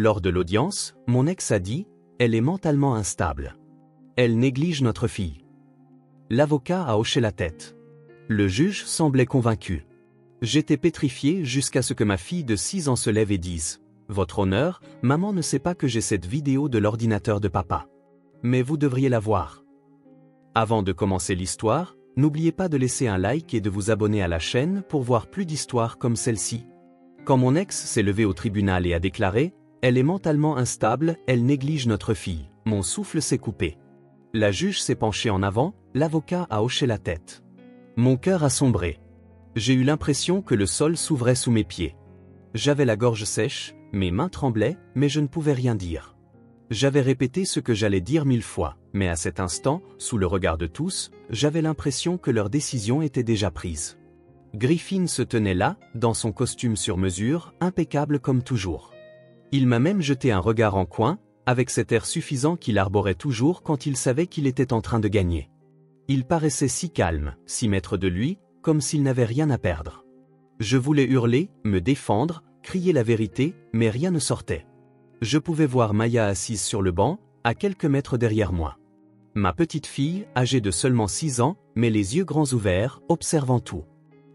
Lors de l'audience, mon ex a dit « Elle est mentalement instable. Elle néglige notre fille. » L'avocat a hoché la tête. Le juge semblait convaincu. J'étais pétrifié jusqu'à ce que ma fille de 6 ans se lève et dise « Votre honneur, maman ne sait pas que j'ai cette vidéo de l'ordinateur de papa. Mais vous devriez la voir. » Avant de commencer l'histoire, n'oubliez pas de laisser un like et de vous abonner à la chaîne pour voir plus d'histoires comme celle-ci. Quand mon ex s'est levé au tribunal et a déclaré « Elle est mentalement instable, elle néglige notre fille », mon souffle s'est coupé. La juge s'est penchée en avant, l'avocat a hoché la tête. Mon cœur a sombré. J'ai eu l'impression que le sol s'ouvrait sous mes pieds. J'avais la gorge sèche, mes mains tremblaient, mais je ne pouvais rien dire. J'avais répété ce que j'allais dire 1000 fois, mais à cet instant, sous le regard de tous, j'avais l'impression que leur décision était déjà prise. Griffin se tenait là, dans son costume sur mesure, impeccable comme toujours. Il m'a même jeté un regard en coin, avec cet air suffisant qu'il arborait toujours quand il savait qu'il était en train de gagner. Il paraissait si calme, si maître de lui, comme s'il n'avait rien à perdre. Je voulais hurler, me défendre, crier la vérité, mais rien ne sortait. Je pouvais voir Maya assise sur le banc, à quelques mètres derrière moi. Ma petite fille, âgée de seulement 6 ans, mais les yeux grands ouverts, observant tout.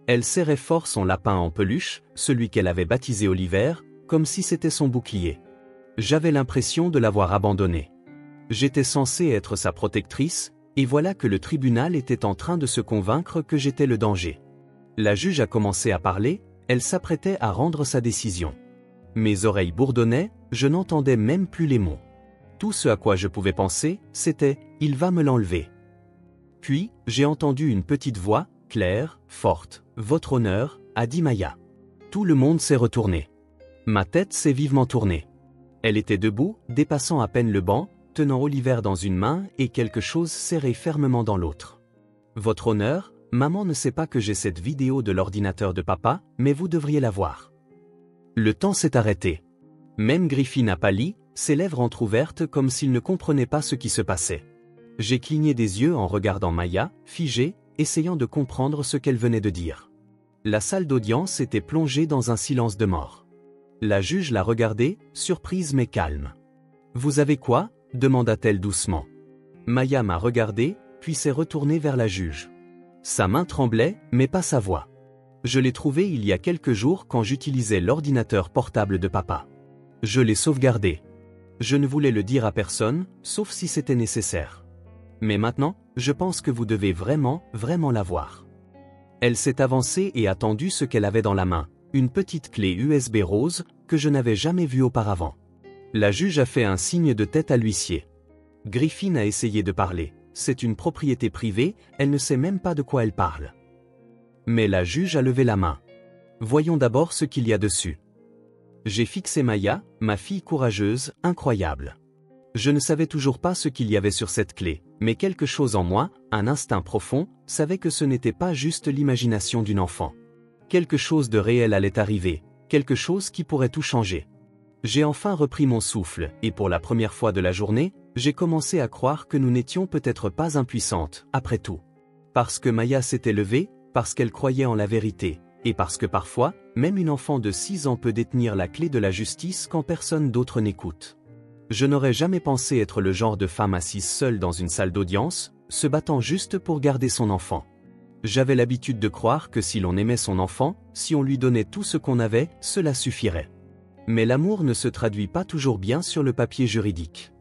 Elle serrait fort son lapin en peluche, celui qu'elle avait baptisé Oliver, comme si c'était son bouclier. J'avais l'impression de l'avoir abandonné. J'étais censé être sa protectrice, et voilà que le tribunal était en train de se convaincre que j'étais le danger. La juge a commencé à parler, elle s'apprêtait à rendre sa décision. Mes oreilles bourdonnaient, je n'entendais même plus les mots. Tout ce à quoi je pouvais penser, c'était « il va me l'enlever ». Puis, j'ai entendu une petite voix, claire, forte, « Votre honneur », a dit Maya. Tout le monde s'est retourné. Ma tête s'est vivement tournée. Elle était debout, dépassant à peine le banc, tenant Oliver dans une main et quelque chose serré fermement dans l'autre. « Votre honneur, maman ne sait pas que j'ai cette vidéo de l'ordinateur de papa, mais vous devriez la voir. » Le temps s'est arrêté. Même Griffin a pâli, ses lèvres entr'ouvertes comme s'il ne comprenait pas ce qui se passait. J'ai cligné des yeux en regardant Maya, figée, essayant de comprendre ce qu'elle venait de dire. La salle d'audience était plongée dans un silence de mort. La juge l'a regardée, surprise mais calme. « Vous avez quoi ?» demanda-t-elle doucement. Maya m'a regardé, puis s'est retournée vers la juge. Sa main tremblait, mais pas sa voix. Je l'ai trouvée il y a quelques jours quand j'utilisais l'ordinateur portable de papa. Je l'ai sauvegardé. Je ne voulais le dire à personne, sauf si c'était nécessaire. Mais maintenant, je pense que vous devez vraiment la voir. Elle s'est avancée et a tendu ce qu'elle avait dans la main, une petite clé USB rose, que je n'avais jamais vue auparavant. La juge a fait un signe de tête à l'huissier. Griffin a essayé de parler. C'est une propriété privée, elle ne sait même pas de quoi elle parle. Mais la juge a levé la main. Voyons d'abord ce qu'il y a dessus. J'ai fixé Maya, ma fille courageuse, incroyable. Je ne savais toujours pas ce qu'il y avait sur cette clé, mais quelque chose en moi, un instinct profond, savait que ce n'était pas juste l'imagination d'une enfant. Quelque chose de réel allait arriver, quelque chose qui pourrait tout changer. J'ai enfin repris mon souffle, et pour la première fois de la journée, j'ai commencé à croire que nous n'étions peut-être pas impuissantes, après tout. Parce que Maya s'était levée, parce qu'elle croyait en la vérité, et parce que parfois, même une enfant de 6 ans peut détenir la clé de la justice quand personne d'autre n'écoute. Je n'aurais jamais pensé être le genre de femme assise seule dans une salle d'audience, se battant juste pour garder son enfant. J'avais l'habitude de croire que si l'on aimait son enfant, si on lui donnait tout ce qu'on avait, cela suffirait. Mais l'amour ne se traduit pas toujours bien sur le papier juridique.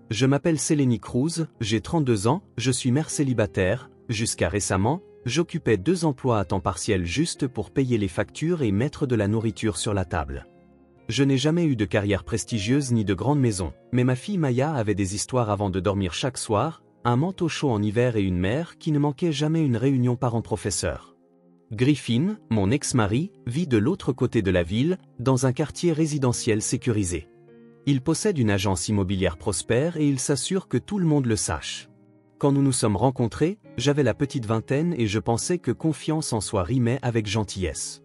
Je m'appelle Célénie Cruz, j'ai 32 ans, je suis mère célibataire, jusqu'à récemment, j'occupais 2 emplois à temps partiel juste pour payer les factures et mettre de la nourriture sur la table. Je n'ai jamais eu de carrière prestigieuse ni de grande maison, mais ma fille Maya avait des histoires avant de dormir chaque soir, un manteau chaud en hiver et une mère qui ne manquait jamais une réunion parents-professeurs. Griffin, mon ex-mari, vit de l'autre côté de la ville, dans un quartier résidentiel sécurisé. Il possède une agence immobilière prospère et il s'assure que tout le monde le sache. Quand nous nous sommes rencontrés, j'avais la petite vingtaine et je pensais que confiance en soi rimait avec gentillesse.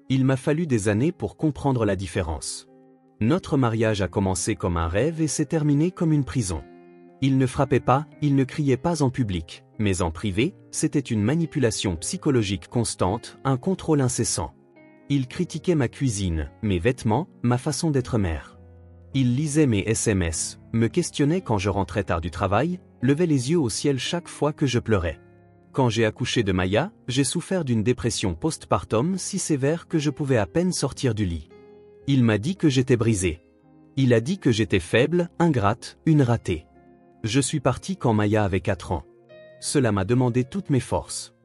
Il m'a fallu des années pour comprendre la différence. Notre mariage a commencé comme un rêve et s'est terminé comme une prison. Il ne frappait pas, il ne criait pas en public, mais en privé, c'était une manipulation psychologique constante, un contrôle incessant. Il critiquait ma cuisine, mes vêtements, ma façon d'être mère. Il lisait mes SMS, me questionnait quand je rentrais tard du travail, levait les yeux au ciel chaque fois que je pleurais. Quand j'ai accouché de Maya, j'ai souffert d'une dépression postpartum si sévère que je pouvais à peine sortir du lit. Il m'a dit que j'étais brisée. Il a dit que j'étais faible, ingrate, une ratée. Je suis partie quand Maya avait 4 ans. Cela m'a demandé toutes mes forces.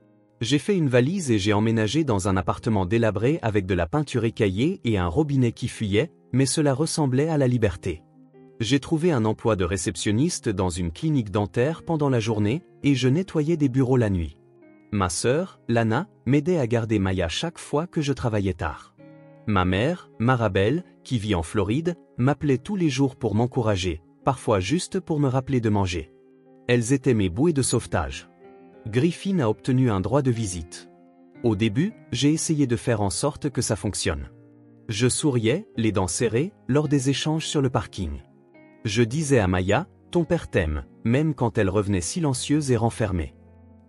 J'ai fait une valise et j'ai emménagé dans un appartement délabré avec de la peinture écaillée et un robinet qui fuyait, mais cela ressemblait à la liberté. J'ai trouvé un emploi de réceptionniste dans une clinique dentaire pendant la journée et je nettoyais des bureaux la nuit. Ma sœur, Lana, m'aidait à garder Maya chaque fois que je travaillais tard. Ma mère, Marabelle, qui vit en Floride, m'appelait tous les jours pour m'encourager, parfois juste pour me rappeler de manger. Elles étaient mes bouées de sauvetage. Griffin a obtenu un droit de visite. Au début, j'ai essayé de faire en sorte que ça fonctionne. Je souriais, les dents serrées, lors des échanges sur le parking. Je disais à Maya, ton père t'aime, même quand elle revenait silencieuse et renfermée.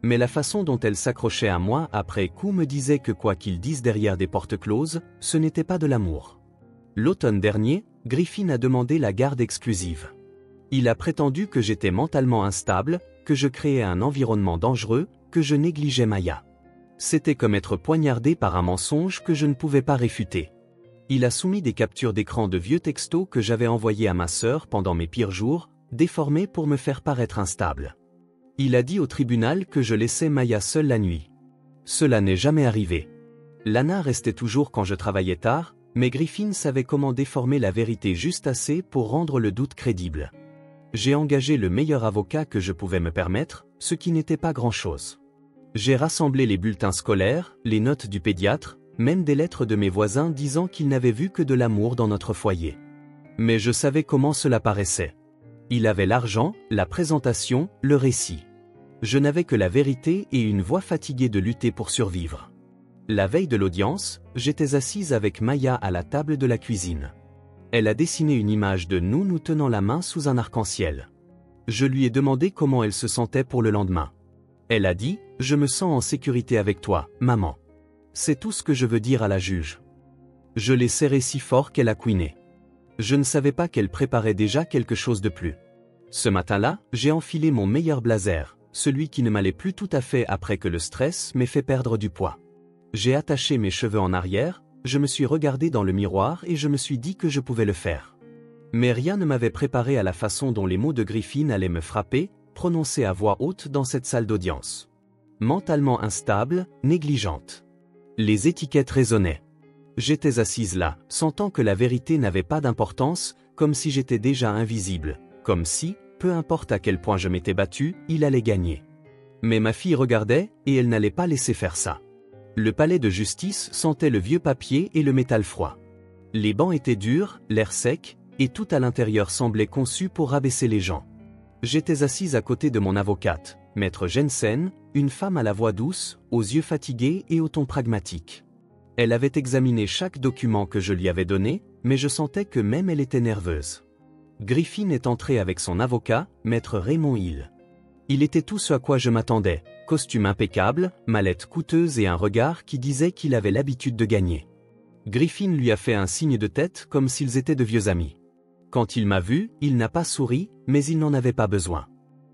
Mais la façon dont elle s'accrochait à moi après coup me disait que quoi qu'ils disent derrière des portes closes, ce n'était pas de l'amour. L'automne dernier, Griffin a demandé la garde exclusive. Il a prétendu que j'étais mentalement instable, que je créais un environnement dangereux, que je négligeais Maya. C'était comme être poignardé par un mensonge que je ne pouvais pas réfuter. Il a soumis des captures d'écran de vieux textos que j'avais envoyés à ma sœur pendant mes pires jours, déformés pour me faire paraître instable. Il a dit au tribunal que je laissais Maya seule la nuit. Cela n'est jamais arrivé. Lana restait toujours quand je travaillais tard, mais Griffin savait comment déformer la vérité juste assez pour rendre le doute crédible. J'ai engagé le meilleur avocat que je pouvais me permettre, ce qui n'était pas grand-chose. J'ai rassemblé les bulletins scolaires, les notes du pédiatre, même des lettres de mes voisins disant qu'ils n'avaient vu que de l'amour dans notre foyer. Mais je savais comment cela paraissait. Il avait l'argent, la présentation, le récit. Je n'avais que la vérité et une voix fatiguée de lutter pour survivre. La veille de l'audience, j'étais assise avec Maya à la table de la cuisine. Elle a dessiné une image de nous tenant la main sous un arc-en-ciel. Je lui ai demandé comment elle se sentait pour le lendemain. Elle a dit, « Je me sens en sécurité avec toi, maman. » C'est tout ce que je veux dire à la juge. Je l'ai serrée si fort qu'elle a couiné. Je ne savais pas qu'elle préparait déjà quelque chose de plus. Ce matin-là, j'ai enfilé mon meilleur blazer, celui qui ne m'allait plus tout à fait après que le stress m'ait fait perdre du poids. J'ai attaché mes cheveux en arrière, je me suis regardé dans le miroir et je me suis dit que je pouvais le faire. Mais rien ne m'avait préparé à la façon dont les mots de Griffin allaient me frapper, prononcés à voix haute dans cette salle d'audience. Mentalement instable, négligente. Les étiquettes résonnaient. J'étais assise là, sentant que la vérité n'avait pas d'importance, comme si j'étais déjà invisible, comme si, peu importe à quel point je m'étais battu, il allait gagner. Mais ma fille regardait, et elle n'allait pas laisser faire ça. Le palais de justice sentait le vieux papier et le métal froid. Les bancs étaient durs, l'air sec, et tout à l'intérieur semblait conçu pour rabaisser les gens. J'étais assise à côté de mon avocate, Maître Jensen, une femme à la voix douce, aux yeux fatigués et au ton pragmatique. Elle avait examiné chaque document que je lui avais donné, mais je sentais que même elle était nerveuse. Griffin est entré avec son avocat, Maître Raymond Hill. Il était tout ce à quoi je m'attendais, costume impeccable, mallette coûteuse et un regard qui disait qu'il avait l'habitude de gagner. Griffin lui a fait un signe de tête comme s'ils étaient de vieux amis. Quand il m'a vu, il n'a pas souri, mais il n'en avait pas besoin.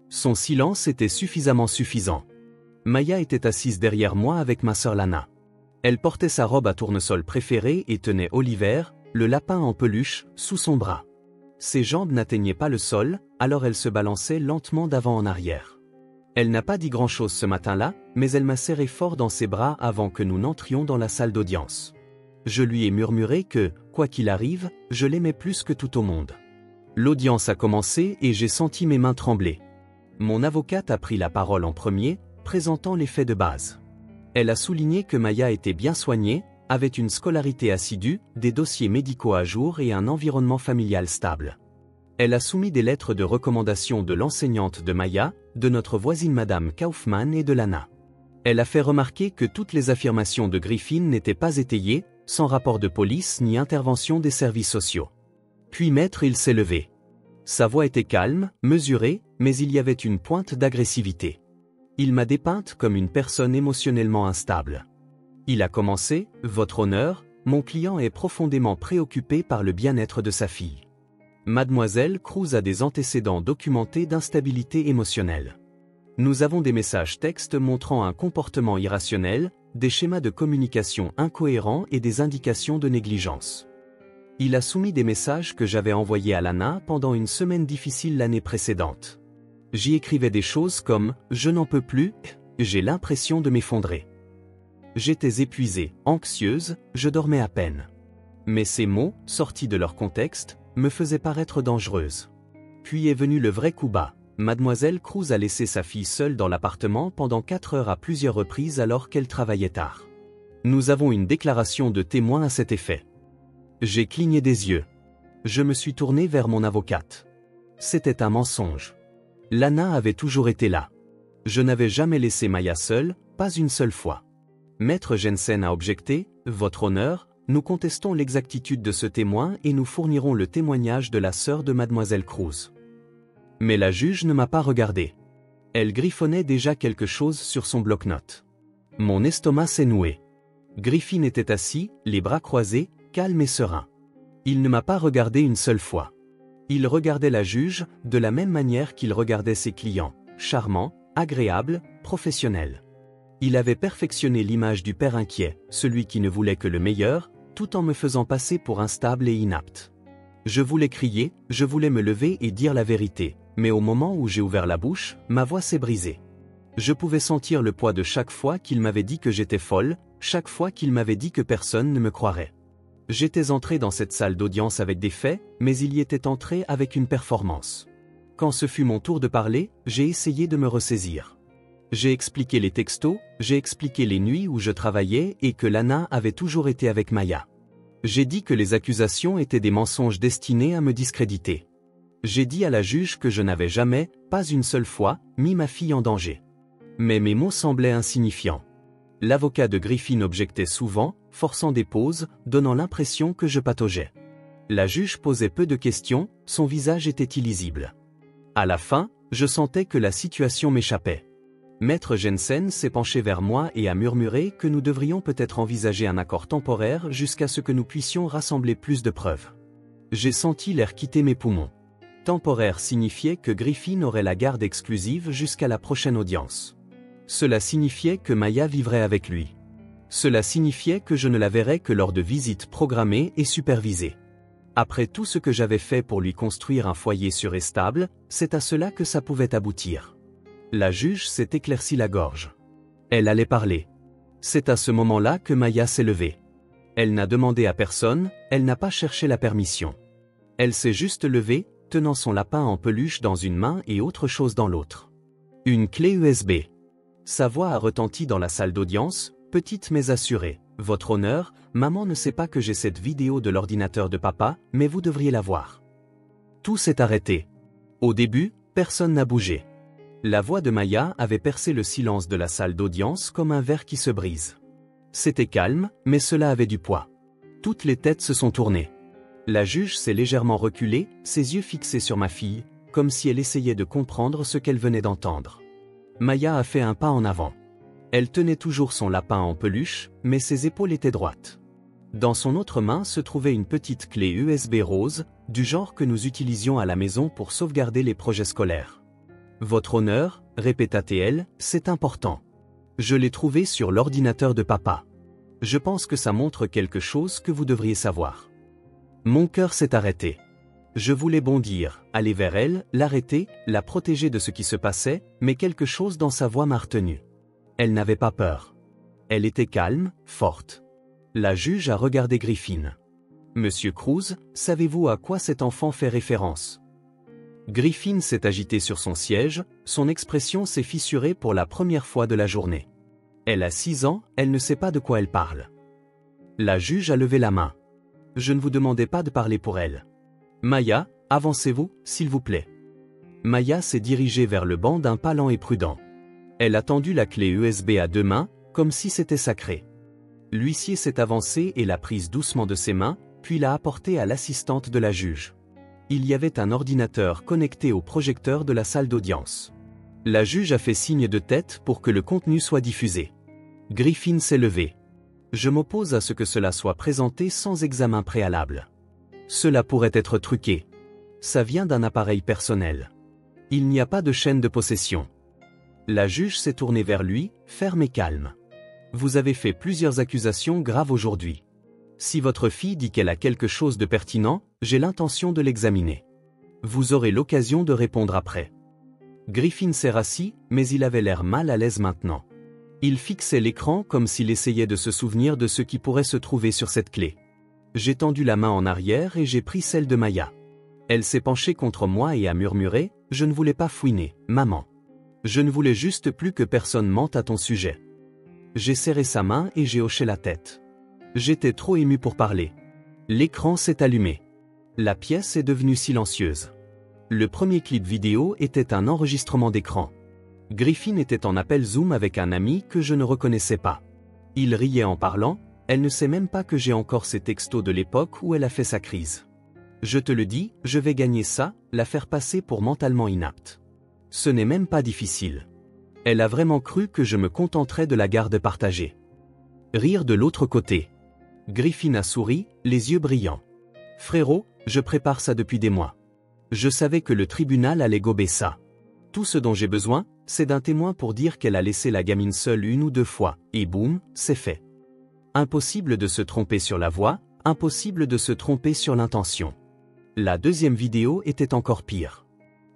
Son silence était suffisamment suffisant. Maya était assise derrière moi avec ma sœur Lana. Elle portait sa robe à tournesol préférée et tenait Oliver, le lapin en peluche, sous son bras. Ses jambes n'atteignaient pas le sol, alors elle se balançait lentement d'avant en arrière. Elle n'a pas dit grand-chose ce matin-là, mais elle m'a serré fort dans ses bras avant que nous n'entrions dans la salle d'audience. Je lui ai murmuré que, quoi qu'il arrive, je l'aimais plus que tout au monde. L'audience a commencé et j'ai senti mes mains trembler. Mon avocate a pris la parole en premier, présentant les faits de base. Elle a souligné que Maya était bien soignée, avait une scolarité assidue, des dossiers médicaux à jour et un environnement familial stable. Elle a soumis des lettres de recommandation de l'enseignante de Maya, de notre voisine Madame Kaufmann et de Lana. Elle a fait remarquer que toutes les affirmations de Griffin n'étaient pas étayées, sans rapport de police ni intervention des services sociaux. Puis Maître il s'est levé. Sa voix était calme, mesurée, mais il y avait une pointe d'agressivité. Il m'a dépeinte comme une personne émotionnellement instable. Il a commencé, « Votre honneur, mon client est profondément préoccupé par le bien-être de sa fille. Mademoiselle Cruz a des antécédents documentés d'instabilité émotionnelle. Nous avons des messages textes montrant un comportement irrationnel, des schémas de communication incohérents et des indications de négligence. Il a soumis des messages que j'avais envoyés à Lana pendant une semaine difficile l'année précédente. J'y écrivais des choses comme « Je n'en peux plus, j'ai l'impression de m'effondrer ». J'étais épuisée, anxieuse, je dormais à peine. Mais ces mots, sortis de leur contexte, me faisaient paraître dangereuse. Puis est venu le vrai coup bas. Mademoiselle Cruz a laissé sa fille seule dans l'appartement pendant 4 heures à plusieurs reprises alors qu'elle travaillait tard. Nous avons une déclaration de témoin à cet effet. J'ai cligné des yeux. Je me suis tournée vers mon avocate. C'était un mensonge. Lana avait toujours été là. Je n'avais jamais laissé Maya seule, pas une seule fois. Maître Jensen a objecté, « Votre honneur, nous contestons l'exactitude de ce témoin et nous fournirons le témoignage de la sœur de Mademoiselle Cruz. » Mais la juge ne m'a pas regardé. Elle griffonnait déjà quelque chose sur son bloc-notes. Mon estomac s'est noué. Griffin était assis, les bras croisés, calme et serein. Il ne m'a pas regardé une seule fois. Il regardait la juge, de la même manière qu'il regardait ses clients, charmant, agréable, professionnel. Il avait perfectionné l'image du père inquiet, celui qui ne voulait que le meilleur, tout en me faisant passer pour instable et inapte. Je voulais crier, je voulais me lever et dire la vérité, mais au moment où j'ai ouvert la bouche, ma voix s'est brisée. Je pouvais sentir le poids de chaque fois qu'il m'avait dit que j'étais folle, chaque fois qu'il m'avait dit que personne ne me croirait. J'étais entré dans cette salle d'audience avec des faits, mais il y était entré avec une performance. Quand ce fut mon tour de parler, j'ai essayé de me ressaisir. J'ai expliqué les textos, j'ai expliqué les nuits où je travaillais et que Lana avait toujours été avec Maya. J'ai dit que les accusations étaient des mensonges destinés à me discréditer. J'ai dit à la juge que je n'avais jamais, pas une seule fois, mis ma fille en danger. Mais mes mots semblaient insignifiants. L'avocat de Griffin objectait souvent, forçant des pauses, donnant l'impression que je pataugeais. La juge posait peu de questions, son visage était illisible. À la fin, je sentais que la situation m'échappait. Maître Jensen s'est penché vers moi et a murmuré que nous devrions peut-être envisager un accord temporaire jusqu'à ce que nous puissions rassembler plus de preuves. J'ai senti l'air quitter mes poumons. Temporaire signifiait que Griffin aurait la garde exclusive jusqu'à la prochaine audience. Cela signifiait que Maya vivrait avec lui. Cela signifiait que je ne la verrais que lors de visites programmées et supervisées. Après tout ce que j'avais fait pour lui construire un foyer sûr et stable, c'est à cela que ça pouvait aboutir. La juge s'est éclairci la gorge. Elle allait parler. C'est à ce moment-là que Maya s'est levée. Elle n'a demandé à personne, elle n'a pas cherché la permission. Elle s'est juste levée, tenant son lapin en peluche dans une main et autre chose dans l'autre. Une clé USB. Sa voix a retenti dans la salle d'audience, petite mais assurée. Votre honneur, maman ne sait pas que j'ai cette vidéo de l'ordinateur de papa, mais vous devriez la voir. Tout s'est arrêté. Au début, personne n'a bougé. La voix de Maya avait percé le silence de la salle d'audience comme un verre qui se brise. C'était calme, mais cela avait du poids. Toutes les têtes se sont tournées. La juge s'est légèrement reculée, ses yeux fixés sur ma fille, comme si elle essayait de comprendre ce qu'elle venait d'entendre. Maya a fait un pas en avant. Elle tenait toujours son lapin en peluche, mais ses épaules étaient droites. Dans son autre main se trouvait une petite clé USB rose, du genre que nous utilisions à la maison pour sauvegarder les projets scolaires. Votre honneur, répéta-t-elle, c'est important. Je l'ai trouvé sur l'ordinateur de papa. Je pense que ça montre quelque chose que vous devriez savoir. Mon cœur s'est arrêté. Je voulais bondir, aller vers elle, l'arrêter, la protéger de ce qui se passait, mais quelque chose dans sa voix m'a retenu. Elle n'avait pas peur. Elle était calme, forte. La juge a regardé Griffin. Monsieur Cruz, savez-vous à quoi cet enfant fait référence? Griffin s'est agité sur son siège, son expression s'est fissurée pour la première fois de la journée. Elle a 6 ans, elle ne sait pas de quoi elle parle. La juge a levé la main. Je ne vous demandais pas de parler pour elle. Maya, avancez-vous, s'il vous plaît. Maya s'est dirigée vers le banc d'un pas lent et prudent. Elle a tendu la clé USB à 2 mains, comme si c'était sacré. L'huissier s'est avancé et l'a prise doucement de ses mains, puis l'a apportée à l'assistante de la juge. Il y avait un ordinateur connecté au projecteur de la salle d'audience. La juge a fait signe de tête pour que le contenu soit diffusé. Griffin s'est levé. Je m'oppose à ce que cela soit présenté sans examen préalable. Cela pourrait être truqué. Ça vient d'un appareil personnel. Il n'y a pas de chaîne de possession. La juge s'est tournée vers lui, ferme et calme. Vous avez fait plusieurs accusations graves aujourd'hui. Si votre fille dit qu'elle a quelque chose de pertinent, j'ai l'intention de l'examiner. Vous aurez l'occasion de répondre après. Griffin s'est rassis, mais il avait l'air mal à l'aise maintenant. Il fixait l'écran comme s'il essayait de se souvenir de ce qui pourrait se trouver sur cette clé. J'ai tendu la main en arrière et j'ai pris celle de Maya. Elle s'est penchée contre moi et a murmuré « Je ne voulais pas fouiner, maman. Je ne voulais juste plus que personne mente à ton sujet. » J'ai serré sa main et j'ai hoché la tête. J'étais trop ému pour parler. L'écran s'est allumé. La pièce est devenue silencieuse. Le premier clip vidéo était un enregistrement d'écran. Griffin était en appel Zoom avec un ami que je ne reconnaissais pas. Il riait en parlant, elle ne sait même pas que j'ai encore ces textos de l'époque où elle a fait sa crise. Je te le dis, je vais gagner ça, la faire passer pour mentalement inapte. Ce n'est même pas difficile. Elle a vraiment cru que je me contenterais de la garde partagée. Rire de l'autre côté. Griffin a souri, les yeux brillants. Frérot, je prépare ça depuis des mois. Je savais que le tribunal allait gober ça. Tout ce dont j'ai besoin, c'est d'un témoin pour dire qu'elle a laissé la gamine seule 1 ou 2 fois, et boum, c'est fait. Impossible de se tromper sur la voix, impossible de se tromper sur l'intention. La deuxième vidéo était encore pire.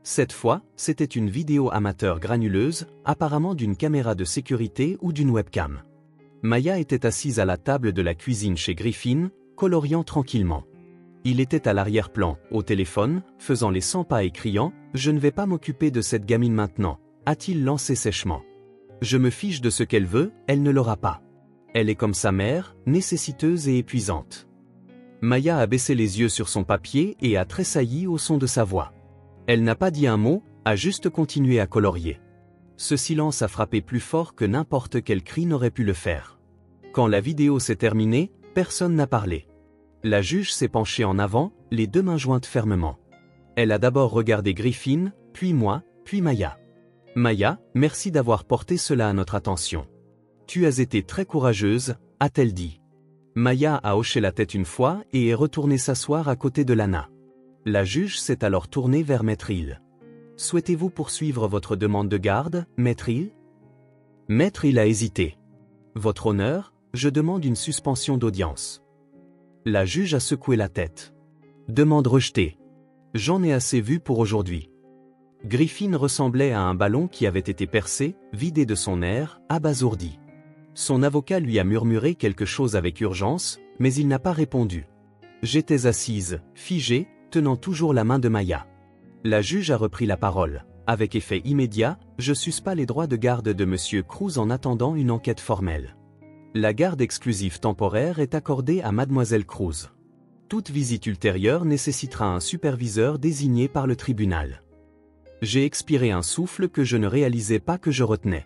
Cette fois, c'était une vidéo amateur granuleuse, apparemment d'une caméra de sécurité ou d'une webcam. Maya était assise à la table de la cuisine chez Griffin, coloriant tranquillement. Il était à l'arrière-plan, au téléphone, faisant les 100 pas et criant « Je ne vais pas m'occuper de cette gamine maintenant », a-t-il lancé sèchement. Je me fiche de ce qu'elle veut, elle ne l'aura pas. Elle est comme sa mère, nécessiteuse et épuisante. Maya a baissé les yeux sur son papier et a tressailli au son de sa voix. Elle n'a pas dit un mot, a juste continué à colorier. Ce silence a frappé plus fort que n'importe quel cri n'aurait pu le faire. Quand la vidéo s'est terminée, personne n'a parlé. La juge s'est penchée en avant, les 2 mains jointes fermement. Elle a d'abord regardé Griffin, puis moi, puis Maya. Maya, merci d'avoir porté cela à notre attention. Tu as été très courageuse, a-t-elle dit. Maya a hoché la tête une fois et est retournée s'asseoir à côté de Lana. La juge s'est alors tournée vers Maître Hill. Souhaitez-vous poursuivre votre demande de garde, Maître Hill? Maître Hill a hésité. Votre honneur, je demande une suspension d'audience. La juge a secoué la tête. Demande rejetée. J'en ai assez vu pour aujourd'hui. Griffin ressemblait à un ballon qui avait été percé, vidé de son air, abasourdi. Son avocat lui a murmuré quelque chose avec urgence, mais il n'a pas répondu. J'étais assise, figée, tenant toujours la main de Maya. La juge a repris la parole. Avec effet immédiat, je suspends les droits de garde de M. Cruz en attendant une enquête formelle. La garde exclusive temporaire est accordée à Mademoiselle Cruz. Toute visite ultérieure nécessitera un superviseur désigné par le tribunal. J'ai expiré un souffle que je ne réalisais pas que je retenais.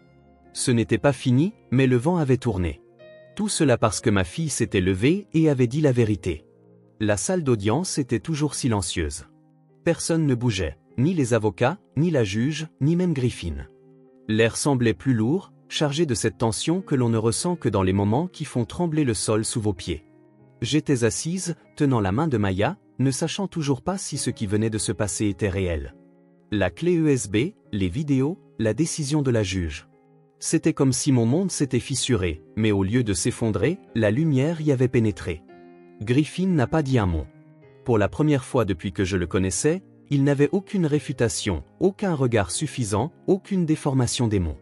Ce n'était pas fini, mais le vent avait tourné. Tout cela parce que ma fille s'était levée et avait dit la vérité. La salle d'audience était toujours silencieuse. Personne ne bougeait, ni les avocats, ni la juge, ni même Griffin. L'air semblait plus lourd, chargé de cette tension que l'on ne ressent que dans les moments qui font trembler le sol sous vos pieds. J'étais assise, tenant la main de Maya, ne sachant toujours pas si ce qui venait de se passer était réel. La clé USB, les vidéos, la décision de la juge. C'était comme si mon monde s'était fissuré, mais au lieu de s'effondrer, la lumière y avait pénétré. Griffin n'a pas dit un mot. Pour la première fois depuis que je le connaissais, il n'avait aucune réfutation, aucun regard suffisant, aucune déformation des mots.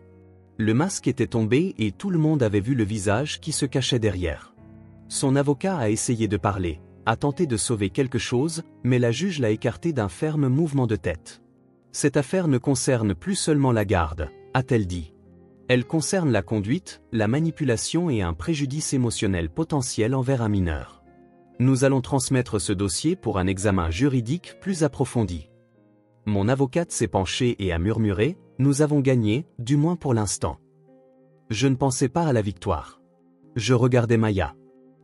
Le masque était tombé et tout le monde avait vu le visage qui se cachait derrière. Son avocat a essayé de parler, a tenté de sauver quelque chose, mais la juge l'a écarté d'un ferme mouvement de tête. Cette affaire ne concerne plus seulement la garde, a-t-elle dit. Elle concerne la conduite, la manipulation et un préjudice émotionnel potentiel envers un mineur. Nous allons transmettre ce dossier pour un examen juridique plus approfondi. Mon avocate s'est penchée et a murmuré, « Nous avons gagné, du moins pour l'instant. » Je ne pensais pas à la victoire. Je regardais Maya.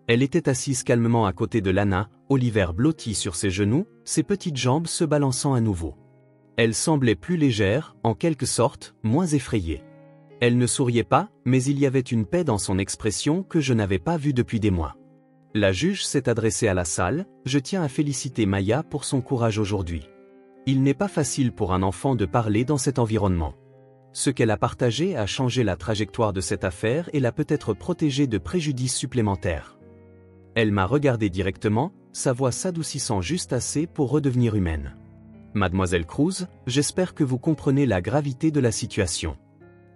Elle était assise calmement à côté de Lana, Oliver blotti sur ses genoux, ses petites jambes se balançant à nouveau. Elle semblait plus légère, en quelque sorte, moins effrayée. Elle ne souriait pas, mais il y avait une paix dans son expression que je n'avais pas vue depuis des mois. La juge s'est adressée à la salle, je tiens à féliciter Maya pour son courage aujourd'hui. Il n'est pas facile pour un enfant de parler dans cet environnement. Ce qu'elle a partagé a changé la trajectoire de cette affaire et l'a peut-être protégée de préjudices supplémentaires. Elle m'a regardé directement, sa voix s'adoucissant juste assez pour redevenir humaine. Mademoiselle Cruz, j'espère que vous comprenez la gravité de la situation.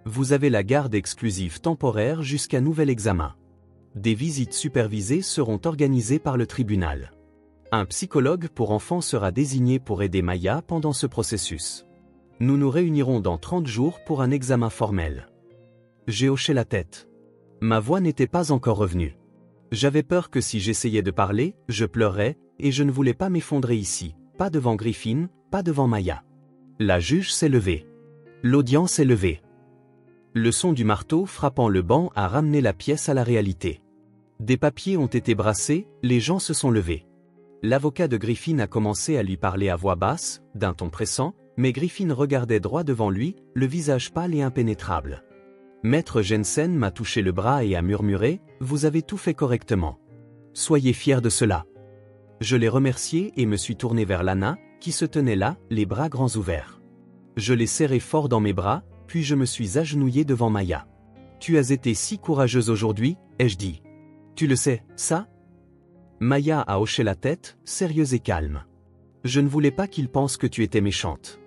Vous avez la garde exclusive temporaire jusqu'à nouvel examen. Des visites supervisées seront organisées par le tribunal. Un psychologue pour enfants sera désigné pour aider Maya pendant ce processus. Nous nous réunirons dans 30 jours pour un examen formel. J'ai hoché la tête. Ma voix n'était pas encore revenue. J'avais peur que si j'essayais de parler, je pleurais, et je ne voulais pas m'effondrer ici, pas devant Griffin, pas devant Maya. La juge s'est levée. L'audience est levée. Le son du marteau frappant le banc a ramené la pièce à la réalité. Des papiers ont été brassés, les gens se sont levés. L'avocat de Griffin a commencé à lui parler à voix basse, d'un ton pressant, mais Griffin regardait droit devant lui, le visage pâle et impénétrable. Maître Jensen m'a touché le bras et a murmuré « Vous avez tout fait correctement. Soyez fiers de cela. » Je l'ai remercié et me suis tourné vers Lana, qui se tenait là, les bras grands ouverts. Je l'ai serré fort dans mes bras, puis je me suis agenouillé devant Maya. « Tu as été si courageuse aujourd'hui, ai-je dit. Tu le sais, ça ?» Maya a hoché la tête, sérieuse et calme. « Je ne voulais pas qu'il pense que tu étais méchante.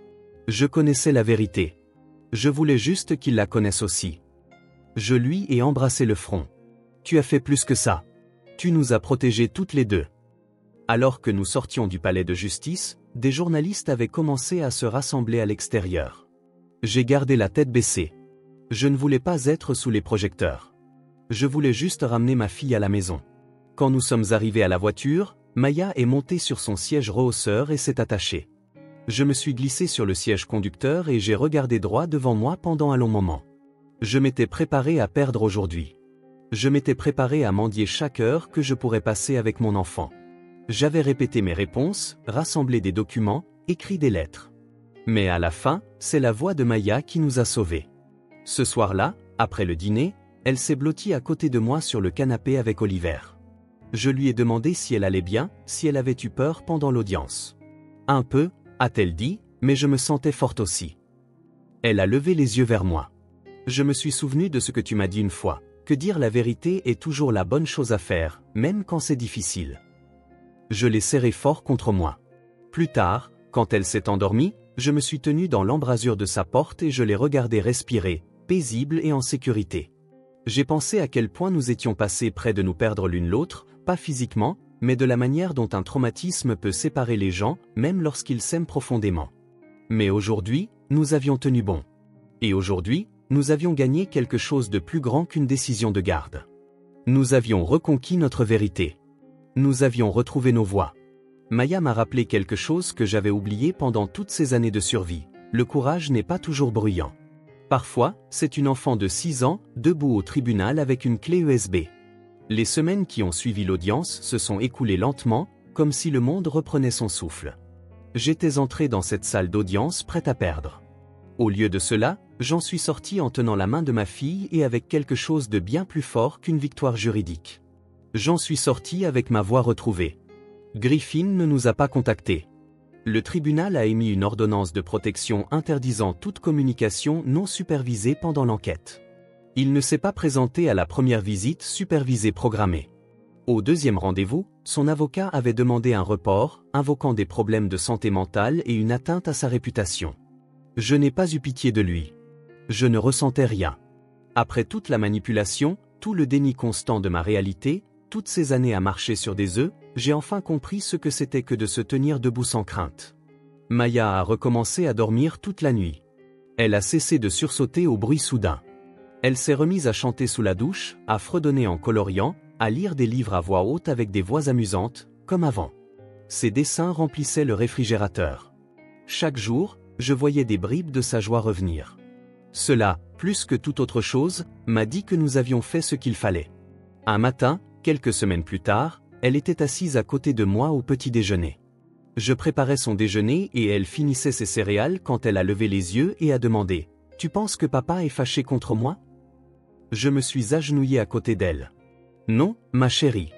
Je connaissais la vérité. Je voulais juste qu'il la connaisse aussi. » Je lui ai embrassé le front. « Tu as fait plus que ça. Tu nous as protégés toutes les deux. » Alors que nous sortions du palais de justice, des journalistes avaient commencé à se rassembler à l'extérieur. J'ai gardé la tête baissée. Je ne voulais pas être sous les projecteurs. Je voulais juste ramener ma fille à la maison. Quand nous sommes arrivés à la voiture, Maya est montée sur son siège rehausseur et s'est attachée. Je me suis glissé sur le siège conducteur et j'ai regardé droit devant moi pendant un long moment. Je m'étais préparé à perdre aujourd'hui. Je m'étais préparé à mendier chaque heure que je pourrais passer avec mon enfant. J'avais répété mes réponses, rassemblé des documents, écrit des lettres. Mais à la fin, c'est la voix de Maya qui nous a sauvés. Ce soir-là, après le dîner, elle s'est blottie à côté de moi sur le canapé avec Oliver. Je lui ai demandé si elle allait bien, si elle avait eu peur pendant l'audience. Un peu, a-t-elle dit, mais je me sentais forte aussi. Elle a levé les yeux vers moi. Je me suis souvenu de ce que tu m'as dit une fois, que dire la vérité est toujours la bonne chose à faire, même quand c'est difficile. Je l'ai serrée fort contre moi. Plus tard, quand elle s'est endormie, je me suis tenu dans l'embrasure de sa porte et je l'ai regardée respirer, paisible et en sécurité. J'ai pensé à quel point nous étions passés près de nous perdre l'une l'autre, pas physiquement, mais de la manière dont un traumatisme peut séparer les gens, même lorsqu'ils s'aiment profondément. Mais aujourd'hui, nous avions tenu bon. Et aujourd'hui, nous avions gagné quelque chose de plus grand qu'une décision de garde. Nous avions reconquis notre vérité. Nous avions retrouvé nos voix. Maya m'a rappelé quelque chose que j'avais oublié pendant toutes ces années de survie. Le courage n'est pas toujours bruyant. Parfois, c'est une enfant de 6 ans, debout au tribunal avec une clé USB. Les semaines qui ont suivi l'audience se sont écoulées lentement, comme si le monde reprenait son souffle. J'étais entré dans cette salle d'audience prête à perdre. Au lieu de cela, j'en suis sorti en tenant la main de ma fille et avec quelque chose de bien plus fort qu'une victoire juridique. J'en suis sorti avec ma voix retrouvée. Griffin ne nous a pas contactés. Le tribunal a émis une ordonnance de protection interdisant toute communication non supervisée pendant l'enquête. Il ne s'est pas présenté à la première visite supervisée programmée. Au deuxième rendez-vous, son avocat avait demandé un report, invoquant des problèmes de santé mentale et une atteinte à sa réputation. Je n'ai pas eu pitié de lui. Je ne ressentais rien. Après toute la manipulation, tout le déni constant de ma réalité, toutes ces années à marcher sur des œufs, j'ai enfin compris ce que c'était que de se tenir debout sans crainte. Maya a recommencé à dormir toute la nuit. Elle a cessé de sursauter au bruit soudain. Elle s'est remise à chanter sous la douche, à fredonner en coloriant, à lire des livres à voix haute avec des voix amusantes, comme avant. Ses dessins remplissaient le réfrigérateur. Chaque jour, je voyais des bribes de sa joie revenir. Cela, plus que toute autre chose, m'a dit que nous avions fait ce qu'il fallait. Un matin, quelques semaines plus tard, elle était assise à côté de moi au petit déjeuner. Je préparais son déjeuner et elle finissait ses céréales quand elle a levé les yeux et a demandé « Tu penses que papa est fâché contre moi ?» Je me suis agenouillé à côté d'elle. « Non, ma chérie.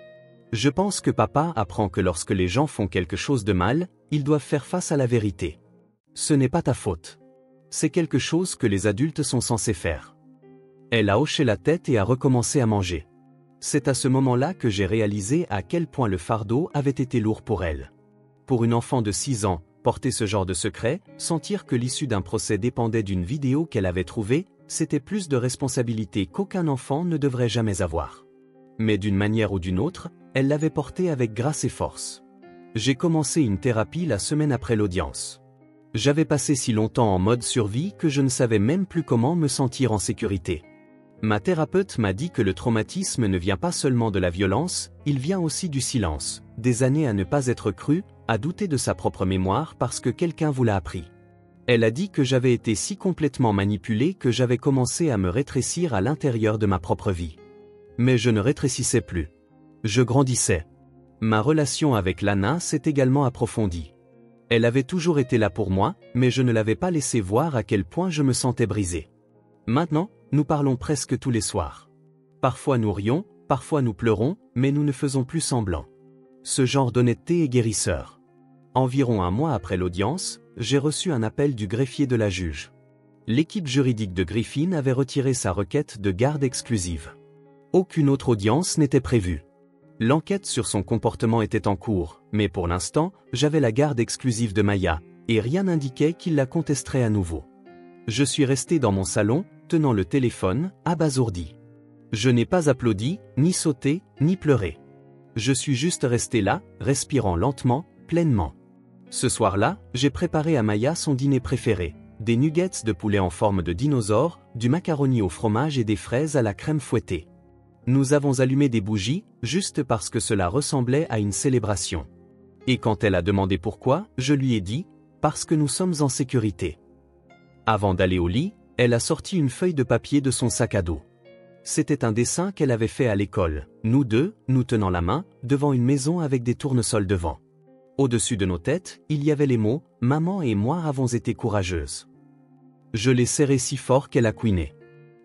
Je pense que papa apprend que lorsque les gens font quelque chose de mal, ils doivent faire face à la vérité. Ce n'est pas ta faute. C'est quelque chose que les adultes sont censés faire. Elle a hoché la tête et a recommencé à manger. C'est à ce moment-là que j'ai réalisé à quel point le fardeau avait été lourd pour elle. Pour une enfant de 6 ans, porter ce genre de secret, sentir que l'issue d'un procès dépendait d'une vidéo qu'elle avait trouvée, c'était plus de responsabilité qu'aucun enfant ne devrait jamais avoir. Mais d'une manière ou d'une autre, elle l'avait porté avec grâce et force. J'ai commencé une thérapie la semaine après l'audience. J'avais passé si longtemps en mode survie que je ne savais même plus comment me sentir en sécurité. Ma thérapeute m'a dit que le traumatisme ne vient pas seulement de la violence, il vient aussi du silence, des années à ne pas être cru, à douter de sa propre mémoire parce que quelqu'un vous l'a appris. Elle a dit que j'avais été si complètement manipulé que j'avais commencé à me rétrécir à l'intérieur de ma propre vie. Mais je ne rétrécissais plus. Je grandissais. Ma relation avec Lana s'est également approfondie. Elle avait toujours été là pour moi, mais je ne l'avais pas laissé voir à quel point je me sentais brisé. Maintenant, nous parlons presque tous les soirs. Parfois nous rions, parfois nous pleurons, mais nous ne faisons plus semblant. Ce genre d'honnêteté est guérisseur. Environ un mois après l'audience, j'ai reçu un appel du greffier de la juge. L'équipe juridique de Griffin avait retiré sa requête de garde exclusive. Aucune autre audience n'était prévue. L'enquête sur son comportement était en cours, mais pour l'instant, j'avais la garde exclusive de Maya, et rien n'indiquait qu'il la contesterait à nouveau. Je suis resté dans mon salon, tenant le téléphone, abasourdi. Je n'ai pas applaudi, ni sauté, ni pleuré. Je suis juste resté là, respirant lentement, pleinement. Ce soir-là, j'ai préparé à Maya son dîner préféré, des nuggets de poulet en forme de dinosaure, du macaroni au fromage et des fraises à la crème fouettée. Nous avons allumé des bougies, juste parce que cela ressemblait à une célébration. Et quand elle a demandé pourquoi, je lui ai dit, parce que nous sommes en sécurité. Avant d'aller au lit, elle a sorti une feuille de papier de son sac à dos. C'était un dessin qu'elle avait fait à l'école, nous deux, nous tenant la main, devant une maison avec des tournesols devant. Au-dessus de nos têtes, il y avait les mots « Maman et moi avons été courageuses ». Je l'ai serrée si fort qu'elle a couiné.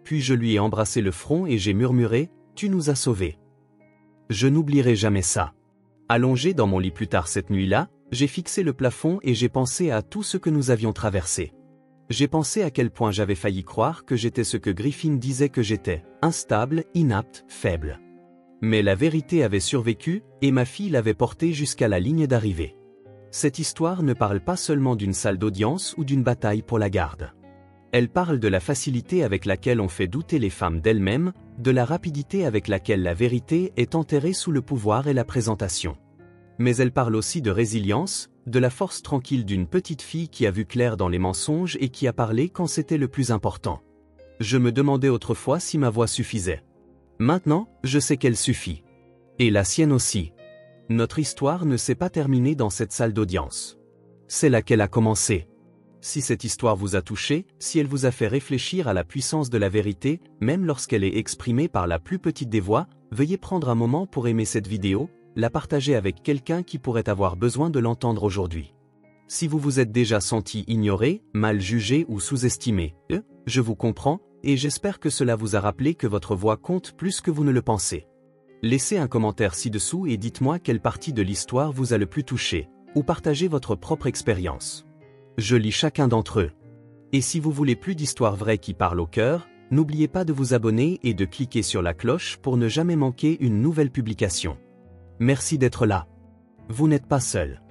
Puis je lui ai embrassé le front et j'ai murmuré « Tu nous as sauvés ». Je n'oublierai jamais ça. Allongé dans mon lit plus tard cette nuit-là, j'ai fixé le plafond et j'ai pensé à tout ce que nous avions traversé. J'ai pensé à quel point j'avais failli croire que j'étais ce que Griffin disait que j'étais, instable, inapte, faible. Mais la vérité avait survécu, et ma fille l'avait portée jusqu'à la ligne d'arrivée. Cette histoire ne parle pas seulement d'une salle d'audience ou d'une bataille pour la garde. Elle parle de la facilité avec laquelle on fait douter les femmes d'elles-mêmes, de la rapidité avec laquelle la vérité est enterrée sous le pouvoir et la présentation. Mais elle parle aussi de résilience, de la force tranquille d'une petite fille qui a vu clair dans les mensonges et qui a parlé quand c'était le plus important. Je me demandais autrefois si ma voix suffisait. Maintenant, je sais qu'elle suffit. Et la sienne aussi. Notre histoire ne s'est pas terminée dans cette salle d'audience. C'est là qu'elle a commencé. Si cette histoire vous a touché, si elle vous a fait réfléchir à la puissance de la vérité, même lorsqu'elle est exprimée par la plus petite des voix, veuillez prendre un moment pour aimer cette vidéo, la partager avec quelqu'un qui pourrait avoir besoin de l'entendre aujourd'hui. Si vous vous êtes déjà senti ignoré, mal jugé ou sous-estimé, je vous comprends, et j'espère que cela vous a rappelé que votre voix compte plus que vous ne le pensez. Laissez un commentaire ci-dessous et dites-moi quelle partie de l'histoire vous a le plus touché, ou partagez votre propre expérience. Je lis chacun d'entre eux. Et si vous voulez plus d'histoires vraies qui parlent au cœur, n'oubliez pas de vous abonner et de cliquer sur la cloche pour ne jamais manquer une nouvelle publication. Merci d'être là. Vous n'êtes pas seul.